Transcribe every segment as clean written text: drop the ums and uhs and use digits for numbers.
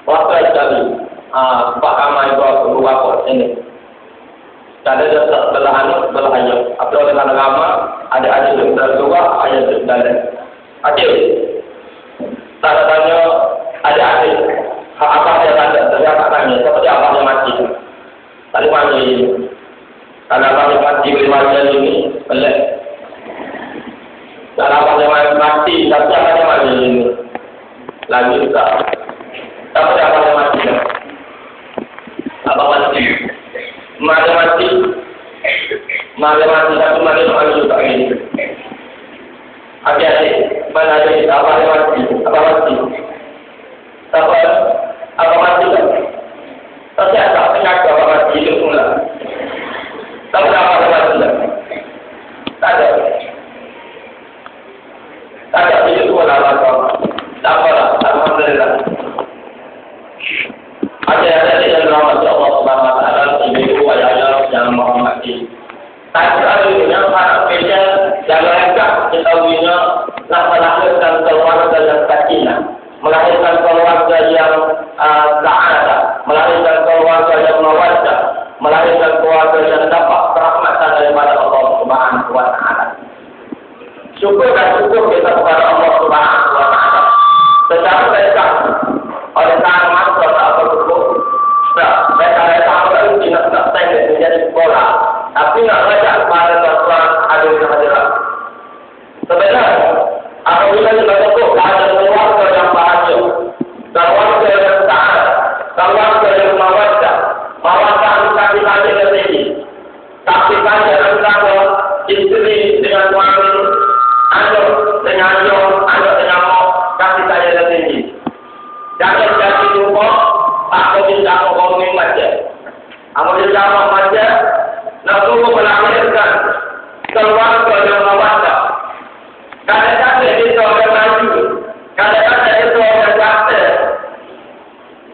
Waktu Pak Kama itu keluar kok ini. Ada belahan ayat. Atau dengan agama ada ayat yang terluar, ayat yang dalam. Adil. Tanya ada adil. Apa yang ada? Saya tanya. Seperti apa yang mati? Tadi mati. Karena apa yang mati bermacam ini belak. Karena apa yang mati, tapi apa yang mati ini lagi juga. Tapi apa yang mati? Apa mati? Mati. Tapi mati juga ini. Hati-hati. Mana ada apa yang mati? Apa mati? Apa mati? Tapi ada penyakit apa mati itu pula. Tapi apa yang mati? Tak ada. Tak ada itu pula apa? Tak apalah. Alhamdulillah. Ada yang rahmat Allah Subhanahu Wa Taala ibu ayah yang menghormati. Tak selalunya para pekerja yang lengkap ketahuinya nak melahirkan keluarga yang sakinah, melahirkan keluarga yang sa'adah, melahirkan keluarga yang mawaddah, melahirkan keluarga yang dapat rahmatan daripada Allah Subhanahu Wa Taala. Syukur kita kepada Allah Subhanahu Wa Taala. Secara lengkap oleh karena masuk atau betul, mereka tahu tidak saya menjadi sekolah, tapi nak belajar pada tuan ada hadirat. Sebenarnya apabila kita betul ada keluarga yang bahagia, keluarga yang taat, keluarga yang mawaddah bukan kita yang tinggi, tapi saja antara istri dengan suami, anak dengan anak dengan kasih sayang yang tinggi. Jangan jadi lupa, aku bisa ngomongin macam. Aku bisa ngomong macam, nak tunggu melahirkan keluarga yang mawaddah. Kadang-kadang itu orang maju, kadang-kadang itu orang kata.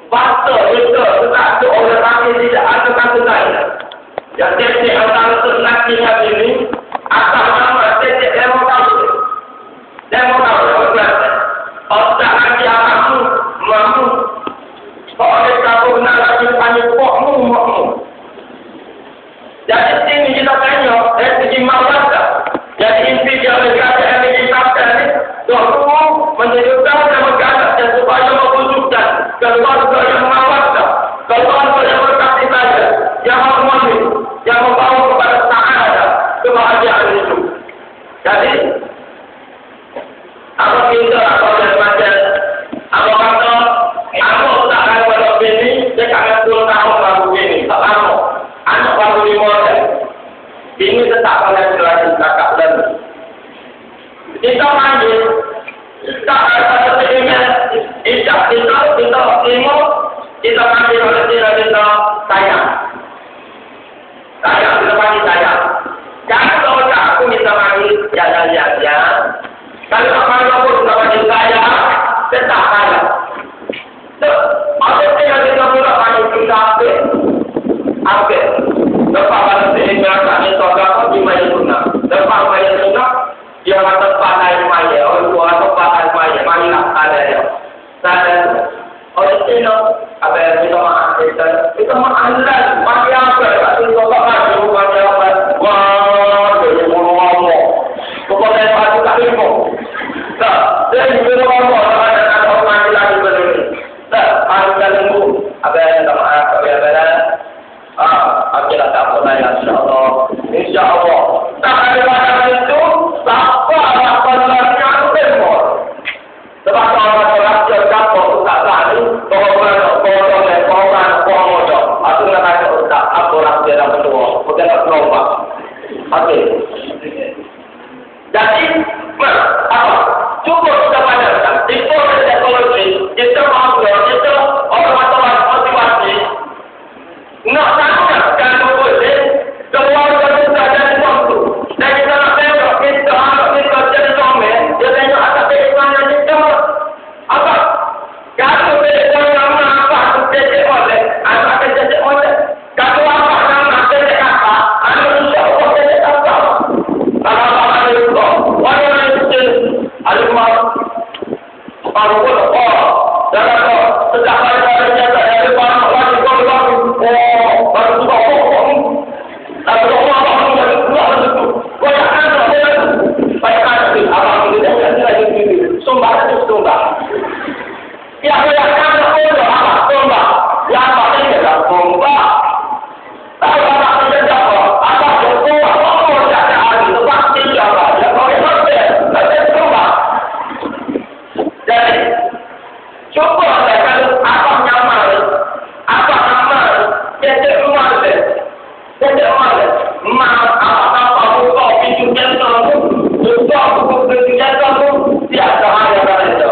Pastor itu satu orang kami tidak ada kata lain. Yang jadi antara senaknya ini, asal nama jadi demokrasi. Otak lagi kamu, mamu. Oleh kamu nak lagi panjang pokmu. Jadi sini kita tanya, dari segi mawaddah. Jadi inti yang berkata yang kita ini, Tuhan menunjukkan dan menggagas dan supaya mewujudkan keluarga yang mawaddah, keluarga yang berkasih sayang, yang harmoni, yang membawa kepada sa'adah, kebahagiaan hidup. Jadi apa kita atau yang macam apa kata aku tak akan pada ini dia akan 10 tahun baru ini tak lama anak baru 5 tahun ini tetap pada jelas kakak dan kita manggil tak ada sebenarnya kita ilmu kita manggil oleh kita sayang kita panggil sayang jangan kalau aku minta manggil ya kalau apa pun sama saya, tetap saya. Ada yang kita pula banyak kita apa? Lepas pada ini mereka ni soal di mana guna. Lepas mana guna, dia kata pakai maya, orang tua atau pakai maya, mana ada dia. Saya oleh itu apa yang kita maafkan, bagi apa? Kita baca bagi apa? Wah, jadi ngomong. Pokoknya pasti tak ilmu. Dan juga orang ada atau mati lagi begini. Harus lembu. Apa yang kita maaf, apa yang benar. Akhirnya tak pernah insya Allah. Tak ada macam itu. Siapa lagi aku ilmu. Sebab orang jauh tak lalu. Orang. Aku nak kata ustaz. Aku orang Jangan kau sejak pada nyata dari mana lagi kau baru tu kau tapi kau apa yang keluar itu kau jangan bayangkan apa yang dia lagi sumbang itu sumbang ya bayangkan kau apa sumbang yang apa dia sumbang tahu apa dia apa itu apa jadi hari itu pasti apa dia kau ada sumbang jadi coba katakan apa nyaman, apa aman, jadi rumah deh, apa buka pintu jantung, buka jantung, tiada hal yang ada itu.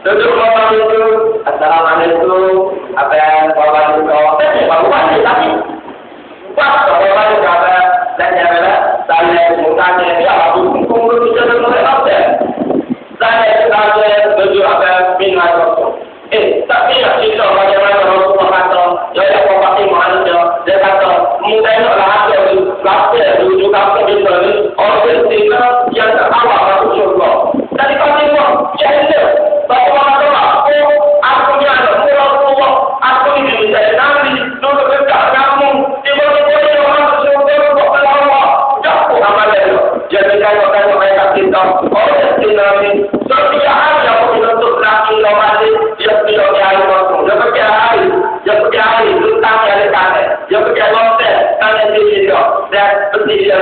Duduk malam itu, assalamualaikum, apa yang bawa itu, bawa lagi. Pas bawa itu apa, dan saya mutanya dia aku kumpul di dalam apa? Saya baju apa minat tapi ya kita bagaimana Rasulullah kata, ya pasti manusia dia kata mudahnya lah itu, lapar juga kita ni orang kita yang awal masuk surga. Jadi kami mau jadi bagaimana aku ni ada Rasulullah, aku ni dari Nabi dulu dekat kamu, tiba-tiba dia masuk surga buat Allah, jauh amalan. Jadi kalau mereka kita orang kita ni setiap hari yang untuk laki laki dia tidak ada waktu, dia pergi hari, lutang dari kanan, dia pergi lontar kanan di dia, dan seperti dia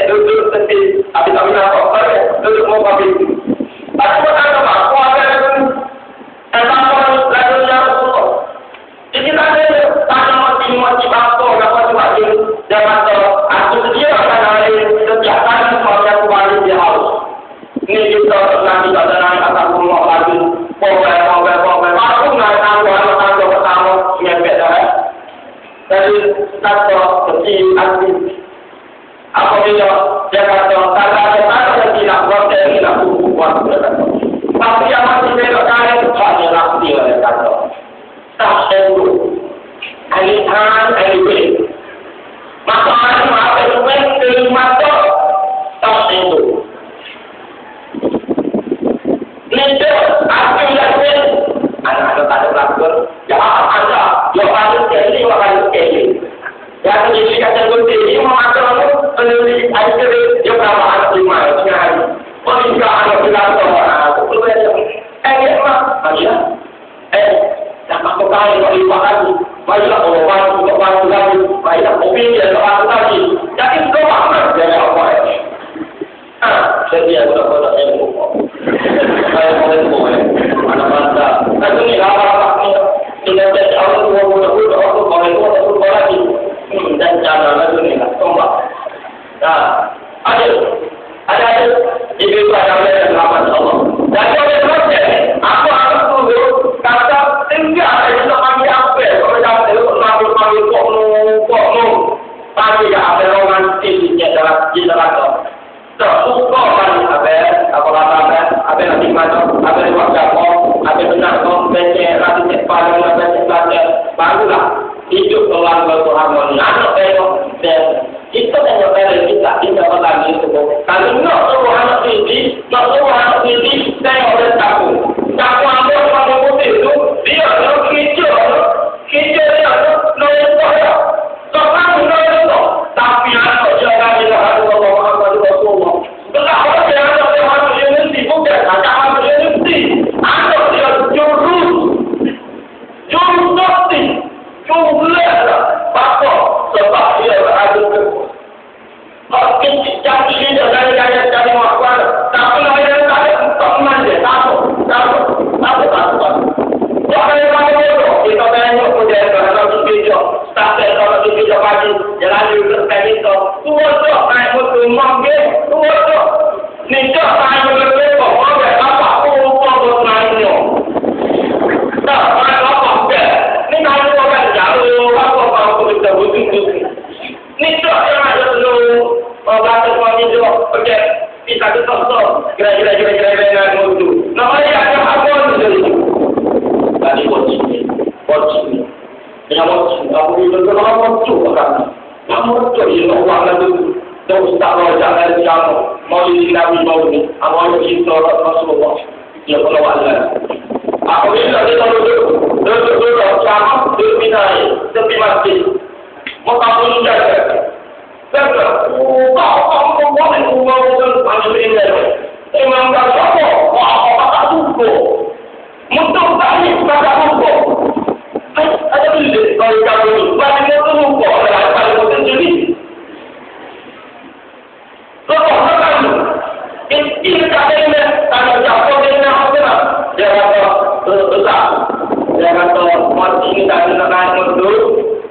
duduk seperti habis kami nampak, duduk mau habis. Aku berkata aku ada emang lalu yang Rasulullah. Jadi tadi tanya mati bangko, apa sebab itu dia kata aku sedia akan hari setiap kali semuanya kembali dia haus. Ini kita nanti tak ada akan rumah lagi. Pokoknya. Aku nak tahu pertama yang beda. Jadi kata seperti aku. Apabila dia kata kata yang tidak buat dia tidak buat. Tapi yang masih beda kali hanyalah dia kata. Tak sendu. Alihan aliwe. Maka apa itu kelima tak sendu. Itu aku yakin anak-anak tak ada pelakon. Ya ada, sekali. Yang menjadi kata kunci ini memakai penulis akhir dia berapa anak 5 hari. Jika anak pelakon, aku perlu yang mak, macam nak aku kali kalau 5 hari, baiklah orang lagi, baiklah mobil dia orang lagi. Jadi semua orang dia apa? Sedia budak-budak yang lupa. Saya boleh mana masa. Tapi ni apa ni? Kita jadi orang tua budak-budak orang boleh lagi. Dan cara lalu ni lah tombak. Ada ibu bapa yang selamat Allah. Dan kalau macam aku tunggu kata tinggal kita panggil apa? Kalau dah panggil kokno. Panggil apa orang tinggi dalam jalan. Terbuka kan apa nanti macam apa WhatsApp apa benar baca nanti cepat barulah hidup orang berharmoni anak dan itu yang kita berlari itu kalau nak suruh anak ini saya oleh takut ambil orang putih itu dia nak hijau dia nak tapi anak jangan dia harus Rasulullah. Kenapa dia ada yang nanti bukan ada yang nanti. Ada dia jurus nanti. Jumlah apa sebab dia berada ke. Mungkin jangan dia dari makwan. Tapi ada teman dia takut. Jangan kita tengok dia kalau video start kalau video pagi jalan dulu sekali tu tua naik motor mangge tua ni tak tahu lebih apa pun naiknya tak apa ke ni kalau orang jauh apa kita butuh ni tak yang ada dulu orang suami juga okey kita contoh kira-kira dengan motor namanya ada apa tu tadi bocil yang aku itu kalau muncul kan muncul ini orang itu dah ustaz jangan jangan mau di Nabi mau ni awal kita Rasulullah ya kalau Allah naik motor,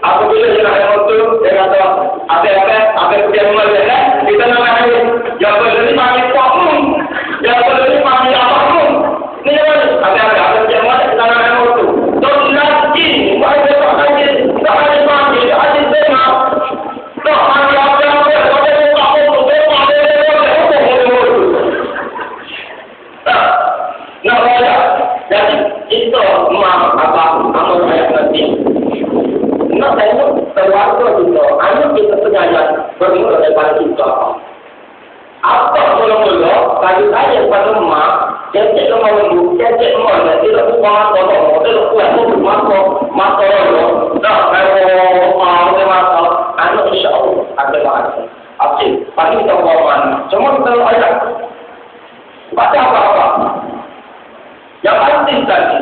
apabila dia naik motor, dia kata, apa kemudian mulai, kita nak naik, yang berdiri pakai pokok, yang berdiri pakai apa pun, ni apa kemudian mulai, kita nak naik motor. Donc lagi, macam apa lagi, tak ada mati, ada tema, tak ada jadi itu apa ayat nanti. Nak tengok keluarga kita, anak kita penyayang bermula daripada kita. Apa mula-mula bagi saya pada mak, cecek lemah lembu, cecek lemah, tidak buka mata lemah, tidak kuat mata lemah. Dah kalau ada mata, anak insya Allah ada bahasa. Okey, pagi kita bawa cuma kita ayat. Baca apa-apa. Yang penting tadi,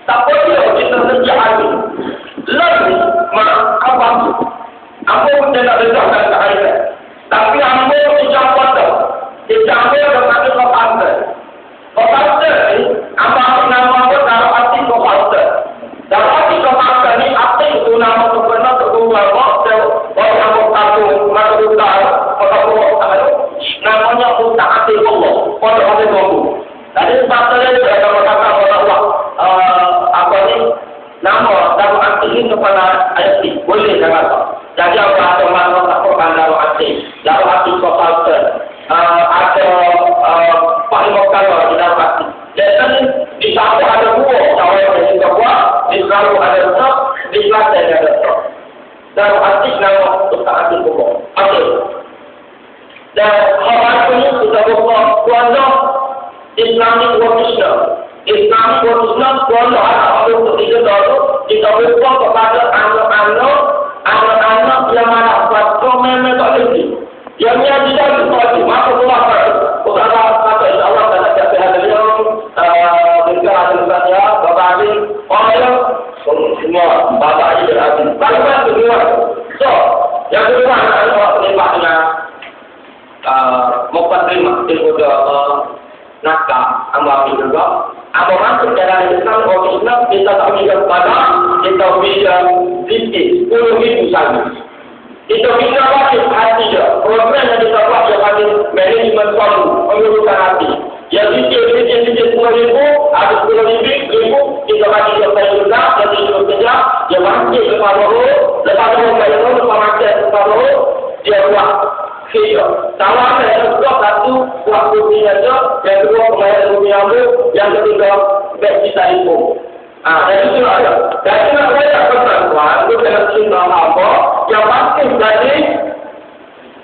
tak boleh kita terjadi. Lebih apa pun dia nak letakkan ke air. Tapi ambo tidak pada. Tidak ambil dengan kepala. Kepala ni, apa nama pun dalam hati kepala. Dalam hati kepala ni, apa itu nama sebenar kedua waktu orang berkata masuk utara, namanya utara hati Allah. Pada hati Allah. Tadi sebabnya dia kata Allah apa ni nama dalam arti ini kepada ayat ini boleh jangan. Jadi apa ada makna takkan dalam arti konsultan ada paling kalau di dalam arti. Jadi di satu ada dua cara yang kita buat, di satu ada satu, di satu ada satu. Dalam arti nama utara hati Allah. Okey. Dan hal ini kita buat kuasa Islamic World Islam. Islamic World Islam kalau ada untuk tiga dulu kita buka kepada anak-anak yang mana platform tak lagi. Yang tidak dipakai maka Allah kata insya-Allah pada setiap hari mereka akan berkata bagi orang semua bapak ini berarti. Bagaimana semua? So, yang kedua adalah penyebabnya mukadimah kepada nakah ambil juga. Apa masuk dalam Islam orang Islam kita tak bisa pada kita bisa bisnis 10,000 sahaja. Kita bisa wajib hati je. Program yang kita buat yang panggil manajemen suami pengurusan hati. Yang bisnis 10,000 ada 10,000 kita bagi dia saya juga jadi kerja dia masih kepada lepas itu lepas masih kepada dia buat kerja. Sama yang kedua satu buat bukti saja, yang kedua pembayaran bukti ambil, yang ketiga beg kita itu. Dan itu ada. Dan itu nak saya perempuan, itu kena cinta apa, yang pasti jadi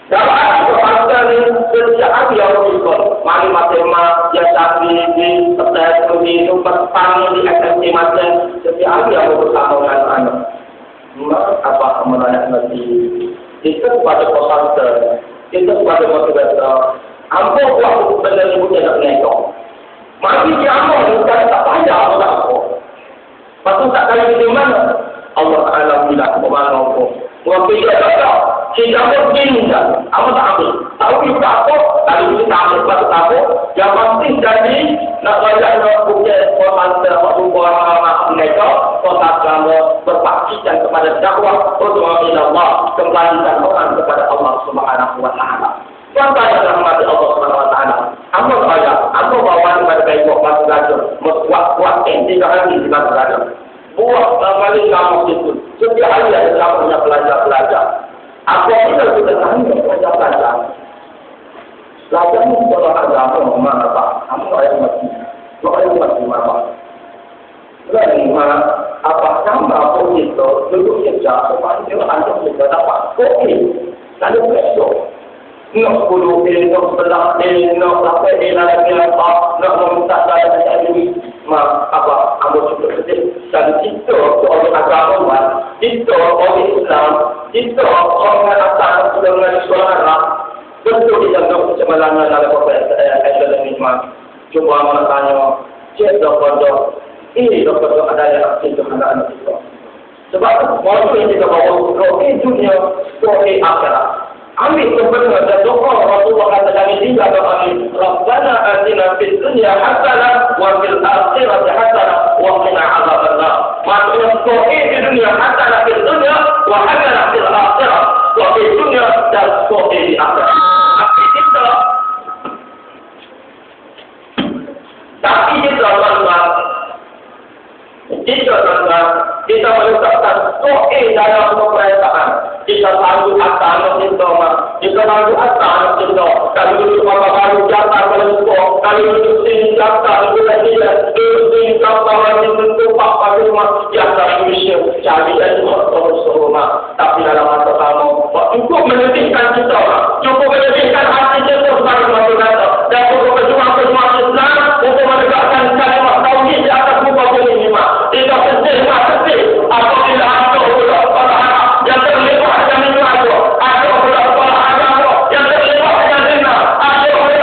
dapat kepastian ini sejak hati yang berikut. Mari matematik, yang tadi di petai itu petang di SMC macam setiap hati yang bersama dengan anak. Apa menanya nanti? Itu pada konsultan. Itu kepada motivator. Ampun buat benda ibu dia nak menekok. Mari dia amal bukan tak payah atau tak apa. Lepas tak kali di mana? Allah Ta'ala bilang kemana apa. Waktu dia kata, kita pun tinggal. Apa tak ambil? Tahu kita apa? Lalu kita ambil satu apa? Yang pasti jadi, nak belajar nak bukti konsultan waktu orang menekok, konsultan berpaksikan kepada dakwah untuk Allah, kembalikan orang kepada Allah Subhanahu wa taala. Contoh yang rahmati Allah Subhanahu wa taala. Apa saja, apa bawa kepada baik waktu belajar, buat tiga hari di belajar. Buat kembali kamu itu. Setiap hari ada kamu punya belajar. Apa kita sudah tahu belajar. Belajar itu kalau agama mana apa? Kamu ayat mati apa? Lima, apa sama pun itu dulu sejak sepanjang ada juga dapat kopi. Lalu besok, nak puluh nak sebelah nak sampai lagi apa, nak meminta saya ini, apa ambil cukup sedih. Dan itu orang agama, itu orang Islam, itu orang asal dengan suara. Betul tidak nak sebenarnya dalam proses ini. Cuba menanya, cek doktor. Ini doktor ada yang itu anak-anak kita. Sebab orang yang kita bawa rohi dunia, rohi akhirat. Ambil sebenarnya dan doktor Rasulullah kata kami tinggal kami Rabbana atina fid dunya hasanah wa fil akhirati hasanah wa qina adzabannar. Maksudnya rohi di dunia hasanah kita meletakkan doa dalam pemerintahan. Kita selalu atas kita, kita selalu atas kita. Kalau duduk baru jatah kalau kalau duduk sini jatah kita tidak duduk sini jatah lagi duduk pak rumah jatah Indonesia cari dan terus tapi dalam masa kamu cukup menetapkan kita, cukup menetapkan hati kita sebagai masyarakat dan cukup berjuang Islam untuk menegakkan kalimat tauhid di atas muka bumi ini. Kita sedih apabila ada orang yang terlibat dengan itu ada orang yang terlibat dengan zina, ada orang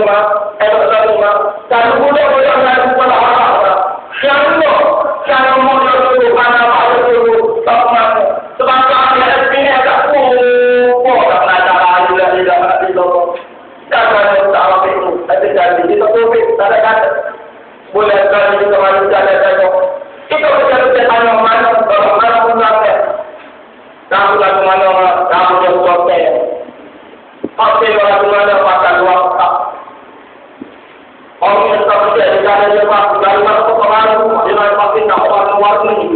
rumah, rumah. Dan kemudian boleh melakukan apa-apa. Yang itu, yang mau dulu, mana dulu, tak mana. Sebab kami ada sini ada tak pernah juga tidak pernah ditolong. Jangan tahu itu, ada jadi itu covid, ada kata. Boleh sekali juga manusia ada saja. Itu kerja-kerja mana pun sampai. Kamu lagu mana, kamu yang kuatnya. Pasti lagu mana pasal waktu. Orang yang tak percaya di sana dia dari mana ke pengaruh, dia pasti tak keluar ini.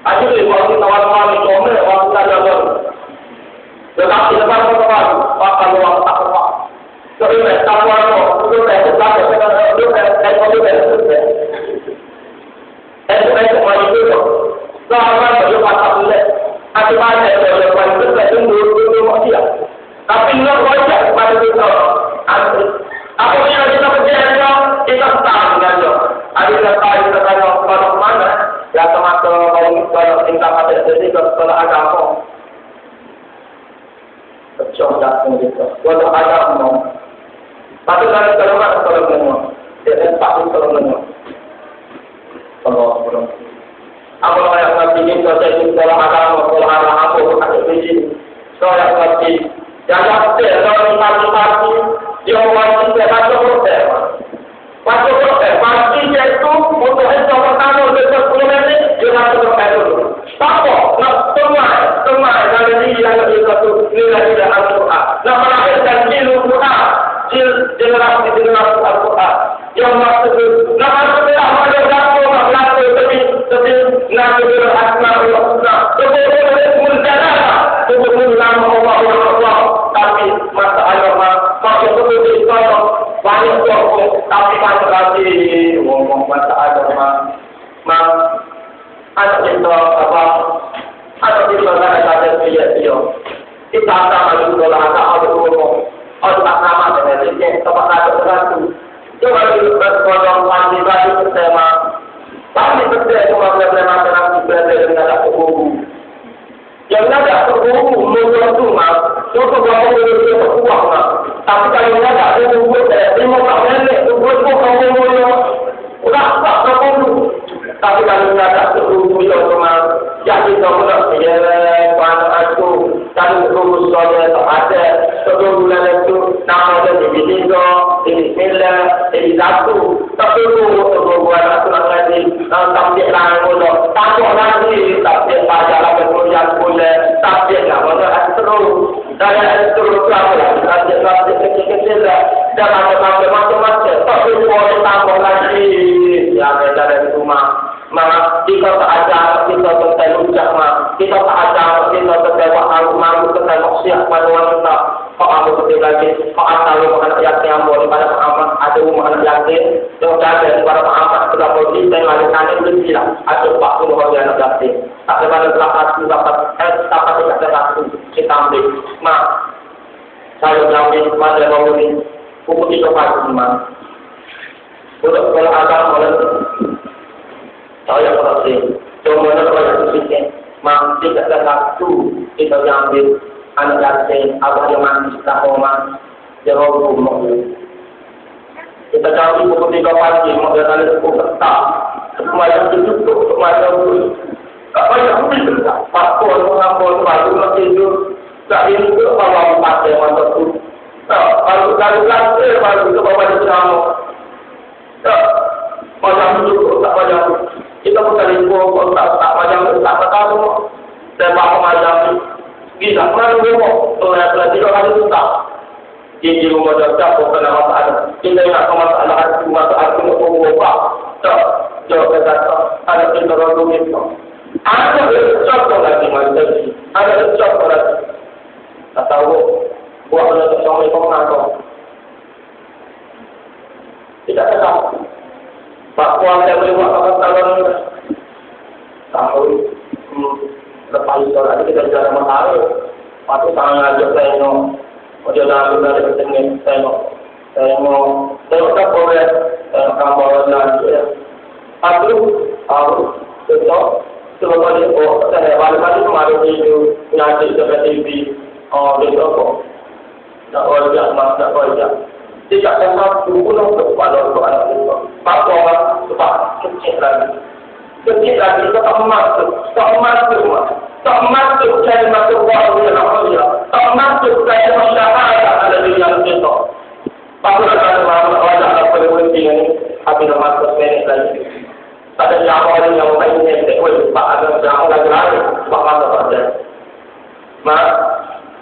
Aja dia pasti tawar-tawar ni comel, waktu saja baru. Tetapi lepas keluar, pasal waktu tak keluar. Jadi tak keluar tu, itu saya tak Tapi banyak yang berkualitas dan dulu manusia. Tapi tidak wajib pada kita. Apa yang kita percaya kita tahu dengan dia. Ada yang tahu kita kalau mana yang termasuk kalau tingkat pada jadi kalau agama. Kecil jatuh gitu. Kalau agama. Tapi kalau menengah. Dia pasti kalau menengah. Kalau apa yang terjadi proses sekolah agama, sekolah apa ada biji, sekolah pasti. Jangan terlalu pasti yang pasti tidak proses. Pasti itu untuk yang pertama untuk 10 menit dia harus berpeluang. Apa? Nak semua dari ini yang itu nilai tidak Al-Quran. Nak melahirkan Al-Quran, generasi Al-Quran. Yang maksud nak masuk dalam tapi nak berasma Allah. Sebelum nama Allah. Tapi masa agama pakai betul banyak tapi banyak lagi ngomong masa agama. Ada kita apa? Ada kita ada dia. Kita sama juga ada ngomong. Ada nama dengan dia tempat ada satu. Coba kita kalau mandi baju bersama. Pasti betul cuma bersama dengan dengan ada hukum. Yang ada hukum menurut cuma untuk orang yang berkuah. Tapi kalau ada hukum lima tahun itu hukum kamu udah tak perlu. Tapi kalau ada hukum yang cuma jadi kamu nak pada itu dan hukum soalnya ada sebelum bulan itu nama ada di video ini ini satu tapi untuk buat aturan lagi tapi lain pun tak lagi tapi pada lagi kemudian boleh tapi nggak boleh terus saya terus tapi kecil-kecil dan macam-macam tapi boleh tambah lagi yang ada di rumah. Maka kita tak ada kita tertentu jamaah kita tak ada kita terbawa malu tertentu siap pada wanita kau ambil betul lagi kau asal makan yakin yang boleh pada amat ada makan yakin yang ada pada amat sudah boleh dan lagi kami lebih lah ada 40 orang yang yakin tak ada belakang dapat tidak ada satu kita ambil mak saya ambil pada mau ini buku itu pasti mak untuk kalau agama boleh saya pasti cuma kalau yang sedikit mak tidak ada satu kita ambil anak yatim apa yang masih tahoma jawab umum kita cari buku 3 pagi maka ada buku tetap semua yang ditutup semua yang apa yang bisa paspor mengampun baju itu tak itu kalau pakai masa itu kalau baru itu bawa di sana macam itu tak macam kita bukan info tak macam tak tahu dan macam bisa pernah ngomong setelah 3 kali itu tak di rumah dokter bukan masalah kita nak masalah hati masalah itu apa tak jauh kata ada interogasi itu ada contoh lagi macam ada contoh lagi tak tahu buat ada contoh itu apa tidak tahu Pak Puan saya boleh buat apa tahun lepas itu nanti kita jalan masalah. Waktu tangan aja saya no, dia lalu dari sini saya mau tak boleh kamu lagi. Aku itu sebab itu saya balik kemarin itu nanti seperti TV itu kok tak boleh mas tak boleh Tidak sempat berguna kepada anak kita. Pak orang sebab kecil lagi. Kecil lagi tak masuk saya masuk waktu yang Allah. Tak masuk saya masyarakat ada di dalam kita. Pakulah kalau wajah apa yang penting ini, tapi nama sesuai lagi. Ada jawab yang lainnya sekali. Pak ada jawab lagi, Pak ada pada. Mak,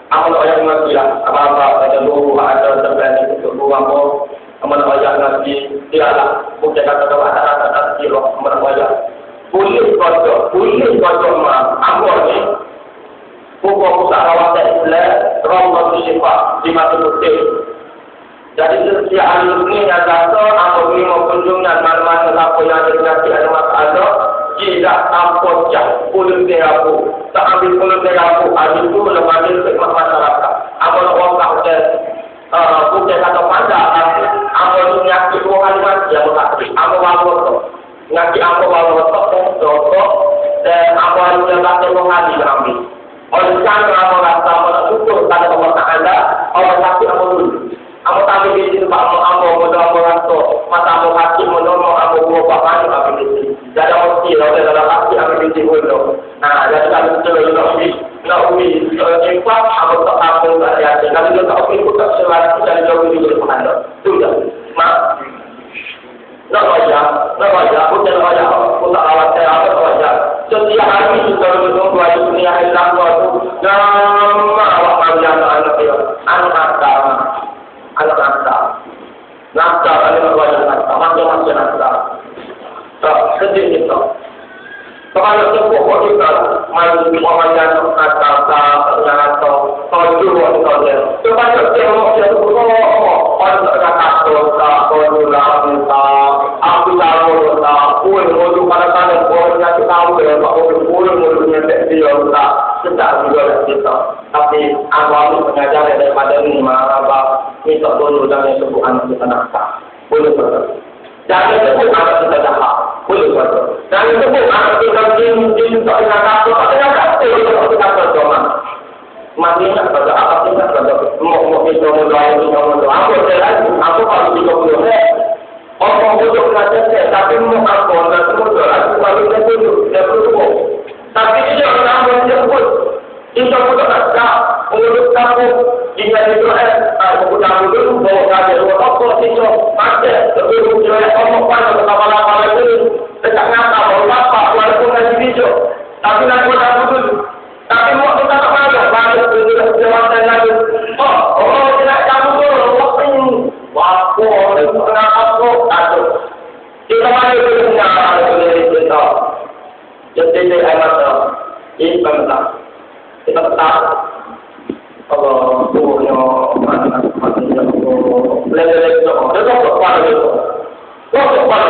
amal yang mengaji apa ada dua ada terjadi untuk dua mau amal wajah ngaji tiada bukan kata kilo amal wajah boleh kocok mah amal ni pokok usahawan Islam Ramadan sifat di masa putih. Jadi setiap hari ini yang datang atau ini mengunjung dan mana-mana apa yang ada masalah tidak tampon jah puluh terapu tak ambil puluh terapu ada itu lembaga khidmat masyarakat apa orang kata bukan kata pada apa nyaki dua kali yang berkati apa bawa tu nyaki apa bawa tu dan apa yang kata dua kali ambil oleh karena apa kata apa syukur pada Allah Taala Allah sakit apa dulu apa tahu di sini pak apa mata apa hati menolong apa buat apa apa ini dalam mesti dalam hati apa ini dulu nah jadi kalau kita nak cepat apa tak berhati kalau kita tak ikut tak selalu dan jauh di mana sudah mak nak wajah bukan wajah tak awak saya apa wajah setiap hari kita menunggu hari dunia hari lalu tu nama awak manusia anak dia anak nafkah ada wajah nafkah macam-macam nafkah tak sedih kita kalau kita kita main wajah nafkah tujuh orang dia kepada semua orang kata aku tahu pun pada sana orang yang tahu pun dia sedang juga kita tapi awal pengajar daripada ini apa minta dulu dan sebut anak kita nafkah boleh betul jangan sebut anak kita jahat boleh betul jangan sebut anak kita jin tak nak takut kita berdoa mati nak pada apa kita pada mau kita berdoa aku aku harus berdoa orang bodoh kata tapi mau apa dan semua aku baru dia berdoa tapi dia orang menyebut kita pun tak untuk kamu jika Israel aku tahu dulu bahwa ada apa itu macam sebelum Israel orang pada kepala itu tak ngapa apa walaupun ada video tapi nak tahu dulu tapi mau kita tak malu banyak jawatan lagi orang tidak tahu dulu waktu kenapa aku kita malu punya kita jadi amat ini penting kita tahu kalau punya mana lelaki itu ada apa itu ya Allah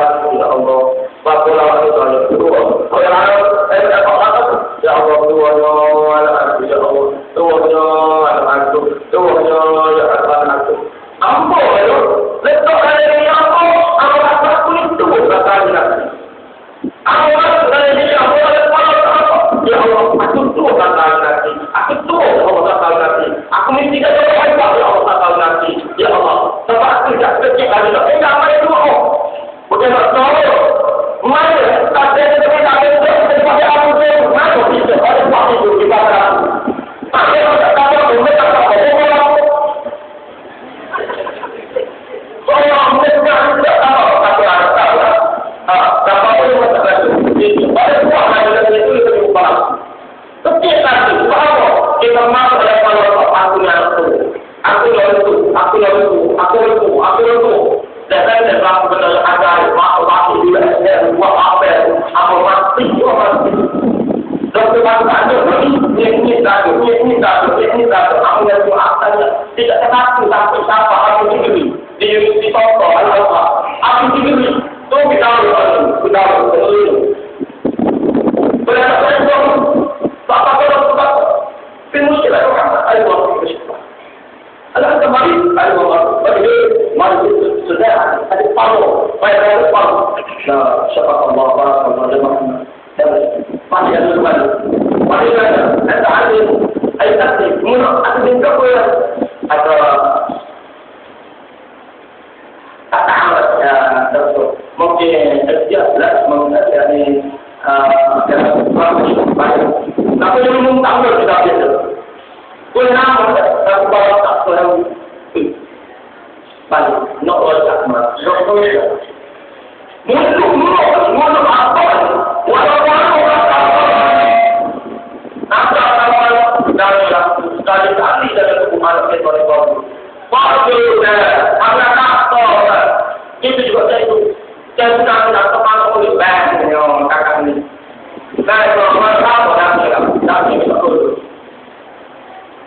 punya ya Allah bakulah itu kalau ada apa ya Allah punya ya Allah punya ya Allah ampun itu letak dari apa aku itu kata nanti awal dari apa ya Allah aku tu kata nanti aku tu Allah kata nanti aku mesti ada apa ya Allah kata nanti ya Allah sebab aku tak kecil ada enggak apa itu bukan tahu mana ada pada aku tu mana bisa ada waktu itu kita tak ada tahu mereka tak orang mereka tidak tahu apa ada apa pun masalah itu pada buah ada itu lebih baik setiap kali bahawa kita masuk dalam kalau aku itu dan saya dalam benar ada waktu juga saya buat apa mati dan sebab ada ini aku yang asalnya tidak takut sampai siapa aku ini di toko apa aku ini tu kita berapa apa kalau pemuskilan orang ada waktu alah kembali ada waktu mari sudah ada palu bayar palu nah siapa Allah Masih ada luar. Masih ada mula ada berapa atau kata amat terus mungkin jelas mengenai tapi yang mengetahui kita itu, pun nama tak bawa tak tahu, balik nak orang nak orang mulu apa, walau apa dari kami dari hukuman kita itu, pasti ada faktor itu juga saya sudah teman oleh bank yang kakak ini. Saya kalau tahu dah ini betul.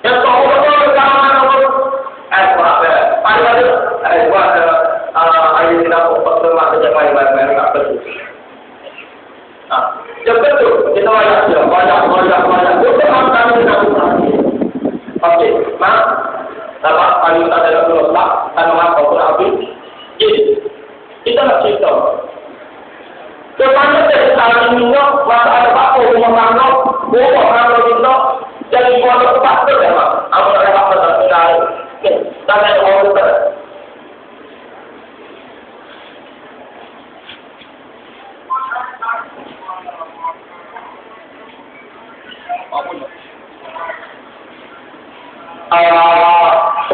Yang tahu betul zaman itu, apa? Pada buat ayat kita pertama saja main tak betul. Yang betul kita banyak. Betul kami tidak bukan. Okey, mak. Dapat paling tak ada terus tak, tanah kau habis. Jadi kita nak cerita. Sepanjang dari tahun ini, masa ada apa rumah mana, rumah mana itu, jadi buat tempat tu dah. Apa ada apa tak ada. Tak ada orang tu. Nyama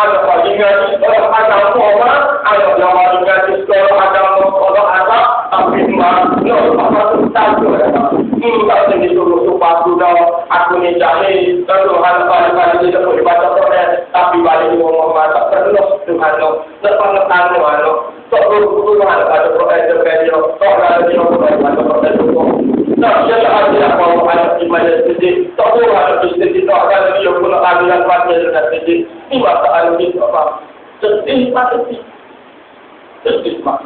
anak bagingan orang ada orang, anak yang bagingan sekolah ada orang ada, tapi mana apa tu tahu tak disuruh supaya sudah aku ni jahil, Tuhan kali dia boleh baca Quran, tapi balik ngomong baca perlu Tuhan lepas tahu tak perlu Tuhan baca Quran terkait tak ada dia baca Quran itu. Nah, jadi ada apa ada di mana sedih, tak perlu ada sedih tak ada dia pun ada yang baca dengan sedih. Ini masalah itu apa? Sedih pasti. Sedih mak.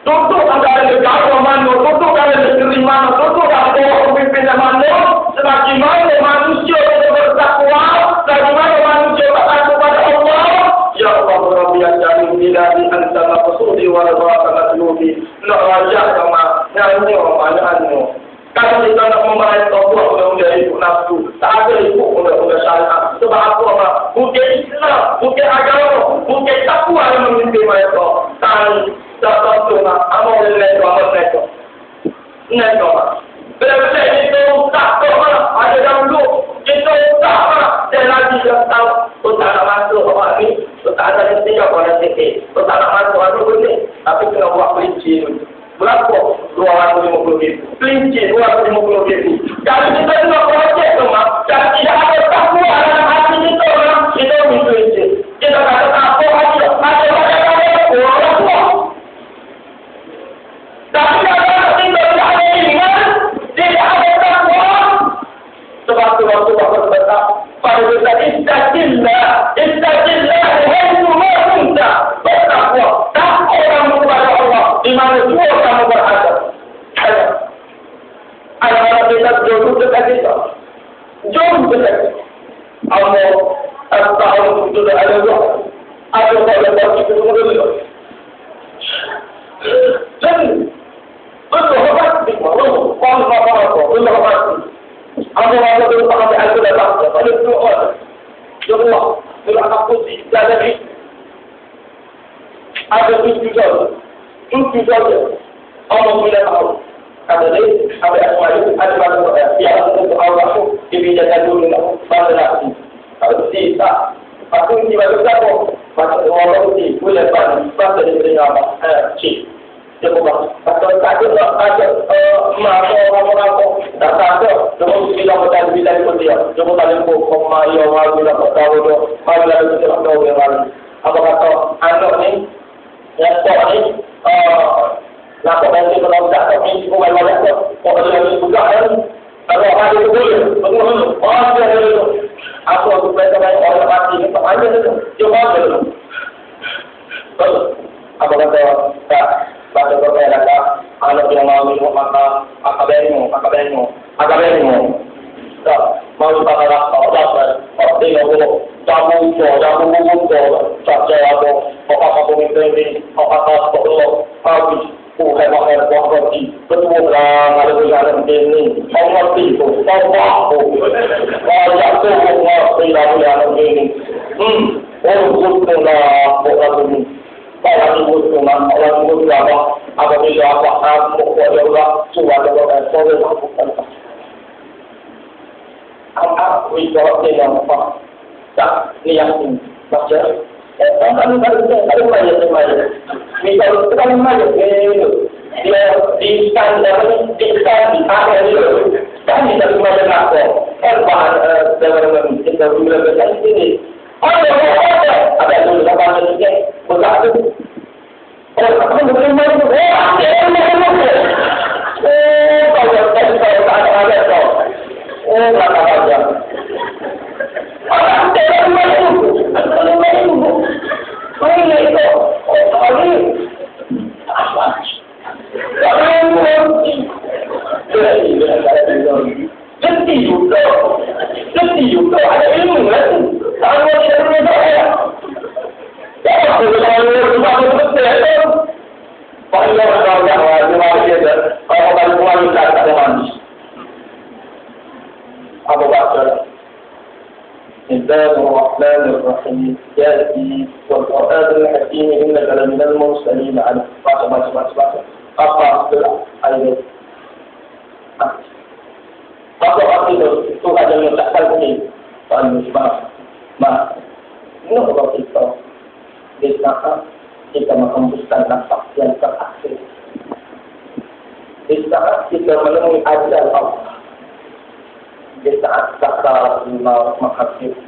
Tutup antara negara mana, tutup antara negeri mana, tutup antara pemimpin mana, semakin mana manusia yang bertakwa, semakin mana manusia bertakwa kepada Allah. Ya Allah, Rabbi Al-Jalil, Biladi, Antara Pesudi, Warazah, Nabi, nak rajak sama, nyanyi, mana-mana. Kalau kita nak memahami Allah, undang-undang ibu nafsu, tak ada ibu undang-undang syariat. Sebab apa? Mungkin Islam, mungkin agama, mungkin takwa yang memimpin mereka. Tak tentu, amal mereka. Mereka. Bila itu tak tahu, ada dahulu, kita tak dan lagi kita tahu, kita nak masuk orang ni, kita ada setiap orang sikit, kita nak masuk orang boleh, tapi kena buat pelinci dulu. Berapa? 250,000. Pelinci 250,000. Kalau kita nak projek tu, dan tidak ada takwa dalam hati kita, kita boleh pelinci. Kita kata takwa hati, ada orang tua. Tapi kalau kita tidak ada iman, tidak ada takwa. Sebab tu waktu berkata, pada kita istajillah, haythu ma kunta. Bertakwa, takwa kamu kepada Allah, di mana jua kamu berada. Ada kita jodoh dekat kita. Jodoh dekat kita. Allah, al-Ta'ala sudah ada doa. Ada doa kita dulu. Jadi, betul hebat di mana? Kalau apa-apa, betul hebat. Apa-apa itu pakai Al-Quran. Pada doa. Doa. Doa apa sih? Jadi ada tujuh saja. Allah tidak tahu. Ada ni, ada asmaul, ada pada yang untuk Allah dibijakkan dulu pada nafsi. Kalau tidak, aku ini baca apa? Baca Allah ini boleh pada diberi apa? Cik. Coba. Atau tak ada apa. Tak ada. Cuma bilang betul bilang dia. Cuma paling koma ia malu nak tahu tu. Malu lagi tidak tahu yang mana. Apa kata anak ni? Yang tok ni, lapor nanti kalau tak tapi bukan banyak tu, kalau lagi buka kan, kalau ada tu boleh, betul. Ada tu, aku berkata orang mati ni tak ada tu, cuma ada tu. Betul. Apa kata tak, baca kata anak yang mau minum maka akabenmu. Tak, mau pakai apa? Orang jamu saja aku apa pemimpin ini apa habis bukan makan buah roti betul lah ada jalan ini mengerti tu tahu banyak tu mengerti jalan ini orang betul lah orang ini orang betul apa apabila apa dia orang sudah ada soal bukan apa wibawa yang apa tak ni yang baca kalau misal sekali macam dia diskan di ada itu kan tidak cuma berlaku bahan dalam kita bila berjalan sini ada dulu apa saja begitu orang boleh main kalau ada berapa aja orang tidak main itu apa Jadi juga ada ilmu kan? Kalau tidak berbeza ya. Kalau berbeza panjang kalau wanita tak ada manis. Apa baca? Bismillahirrahmanirrahim. Jadi Al-Quran Al-Hakim innaka laminal mursalin ala baca. Apa istilah ayat? Apa itu ada yang tak tahu ni? Maaf. Ini kalau kita di saat kita menghembuskan nafas yang terakhir, di saat kita menemui ajal Allah, di saat sakaratul maut menghakimi.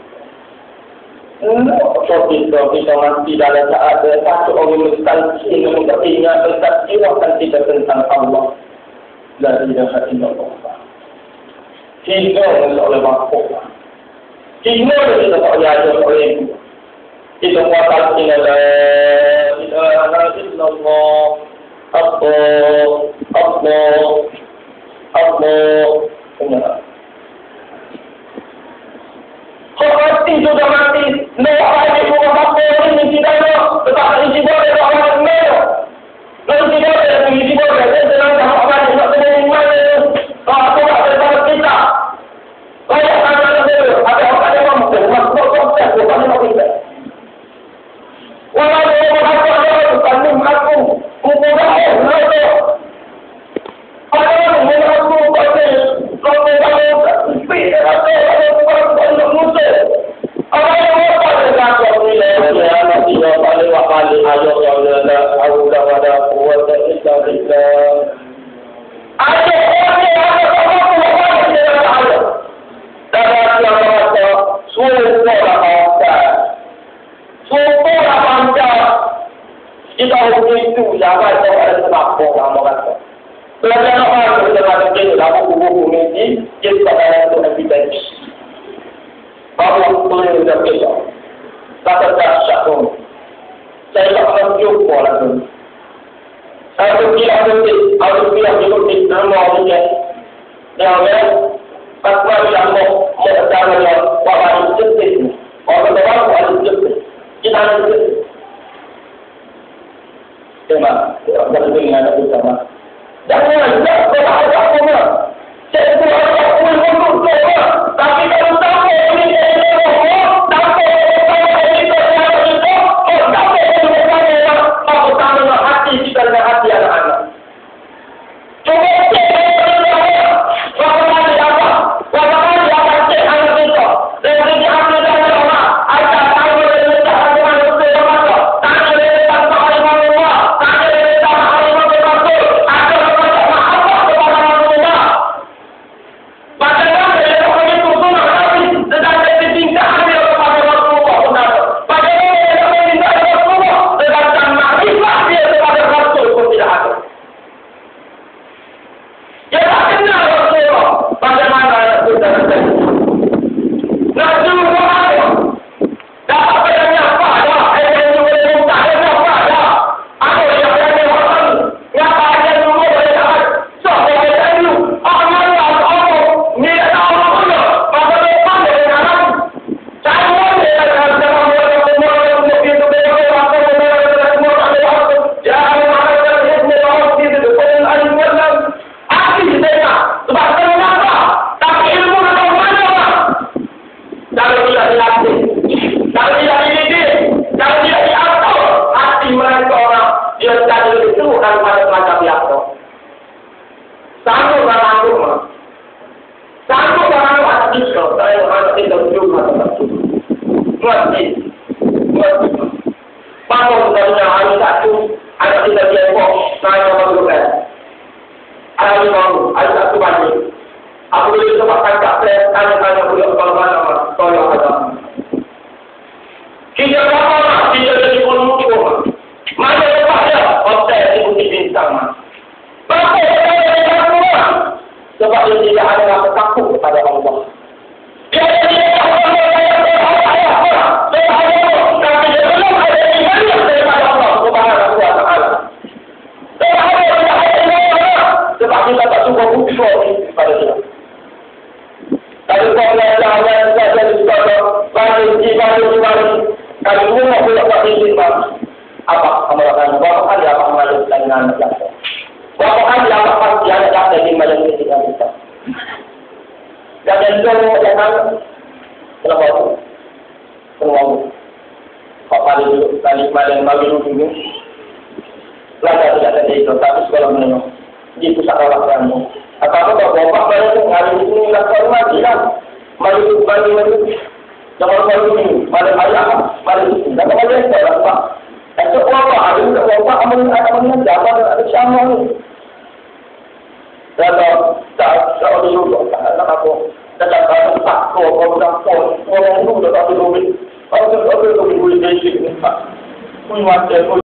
Kita mati dalam saat satu orang menstansi mengingat tentang jiwakan kita tentang Allah. La ilaha illallah. Hingga oleh makhluk. Hingga kita tak ajar oleh itu. Kita kuatkan la ilaha illallah. Allah. Kalau mati sudah mati, tidak ada yang apa ini tidak ada. Tetapi isi boleh orang yang merah. Lalu tidak ada isi boleh. Dia senang sama orang yang tak boleh mana. Kalau aku tak bersama kita, banyak anak dulu. Ada orang yang mampu masuk proses bukan yang kita. Walau dia mengaku ada kami mengaku mengubah lalu. Ada yang mengaku pada kalau tidak ada orang yang pada zakat nilai dia nanti paling ayat yang ada auda wada quwwata illa billah. Ada orang yang ada apa di dalam ayat. Dalam yang kata suara panca. Kita harus itu jangan ada sebab orang kata. Belajar apa kita akan jadi dalam buku ini kita akan itu evidence. Bahawa boleh sudah besar. Kata dahsyat pun. Saya tak akan jumpa lagi. Saya berbilang di nama dia. Yang pasal yang mau berjalan yang wabah itu. Orang orang wabah itu. Kita itu. Terima. Kita dengan bersama. Jangan berharap semua. Saya berharap semua untuk semua. Tapi kalau sampai ini karena hati anak-anak. Coba Jangan malu ini, malu ayah, malu ini. Dan kalau yang saya Pak, esok apa hari ini apa amalnya jabat ada sama ni. Kalau tak dulu, tak aku. Dalam bahasa tak kau orang itu dah tak boleh. Kalau boleh boleh basic ni. Pun macam